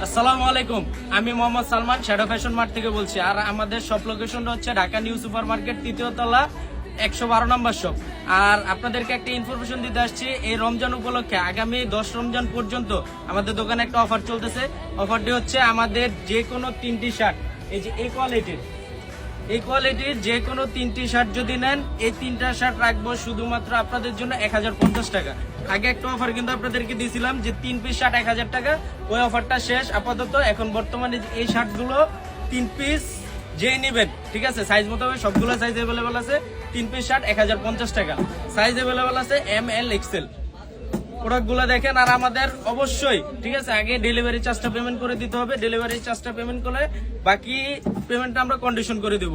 আসসালামু আলাইকুম, আমি Mohammad Salman shadow fashion mart থেকে বলছি। আর আমাদের শপ লোকেশনটা হচ্ছে ঢাকা নিউ সুপার মার্কেট, তৃতীয় তলা, 112 নম্বর শপ। আর আপনাদেরকে একটা ইনফরমেশন দিতে আসছি, এই রমজান উপলক্ষে আগামী 10 রমজান পর্যন্ত আমাদের দোকানে একটা অফার চলতেছে। অফারটি হচ্ছে আমাদের যে কোনো 3টি শার্ট, এই যে এই কোয়ালিটির যে কোনো 3টি শার্ট যদি নেন, এই 3টা শার্ট রাখবো শুধুমাত্র আপনাদের জন্য 1050 টাকা। আগে একটা অফার কিন্তু আপনাদেরকে দিয়েছিলাম যে 3 পিস শার্ট 1000 টাকা, ওই অফারটা শেষ আপাতত। এখন বর্তমানে এই শার্টগুলো 3 পিস যেই নেবেন, ঠিক আছে, সাইজ মতো হবে, সবগুলো সাইজ অ্যাভেলেবেল আছে। 3 পিস শার্ট 1050 টাকা, সাইজ অ্যাভেলেবেল আছে ML XL। প্রোডাক্টগুলো দেখেন। আর আমাদের অবশ্যই, ঠিক আছে, আগে ডেলিভারি চার্জটা পেমেন্ট করে দিতে হবে। ডেলিভারি চার্জটা পেমেন্ট করলে বাকি পেমেন্টটা আমরা কন্ডিশন করে দেব।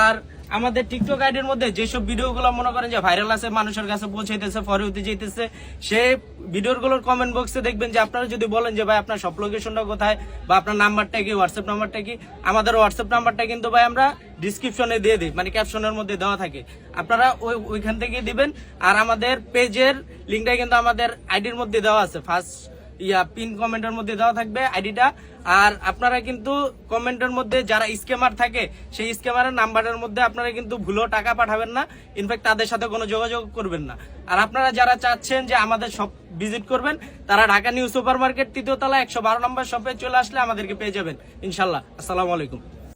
আর আমাদের টিকটক আইডির মধ্যে যেসব ভিডিওগুলো মনে করেন যে ভাইরাল আছে, মানুষের কাছে পৌঁছাইতেছে, ফর হতে যেতেছে, সেই ভিডিওগুলোর কমেন্ট বক্সে দেখবেন যে আপনারা যদি বলেন যে ভাই আপনার সব লোকেশনটা কোথায় বা আপনার নাম্বারটা কি, হোয়াটসঅ্যাপ নাম্বারটা কি, আমাদের হোয়াটসঅ্যাপ নাম্বারটা কিন্তু ভাই আমরা ডিসক্রিপশনে দিয়ে দিই, মানে ক্যাপশনের মধ্যে দেওয়া থাকে, আপনারা ওইখান থেকে দিবেন। আর আমাদের পেজের লিঙ্কটা কিন্তু আমাদের আইডির মধ্যে দেওয়া আছে, ফার্স্ট পিন কমেন্টের মধ্যে দেওয়া থাকবে আইডিটা। আর আপনারা কিন্তু কমেন্টের মধ্যে যারা স্ক্যামার থাকে, সেই স্ক্যামারের নাম্বারের মধ্যে আপনারা কিন্তু ভুলেও টাকা পাঠাবেন না, ইনফ্যাক্ট তাদের সাথে কোনো যোগাযোগ করবেন না। আর আপনারা যারা চাচ্ছেন যে আমাদের শপ ভিজিট করবেন, তারা ঢাকা নিউ সুপার মার্কেট, তৃতীয় তলা, 112 নম্বর শপে চলে আসলে আমাদেরকে পেয়ে যাবেন ইনশাল্লাহ। আসসালামু আলাইকুম।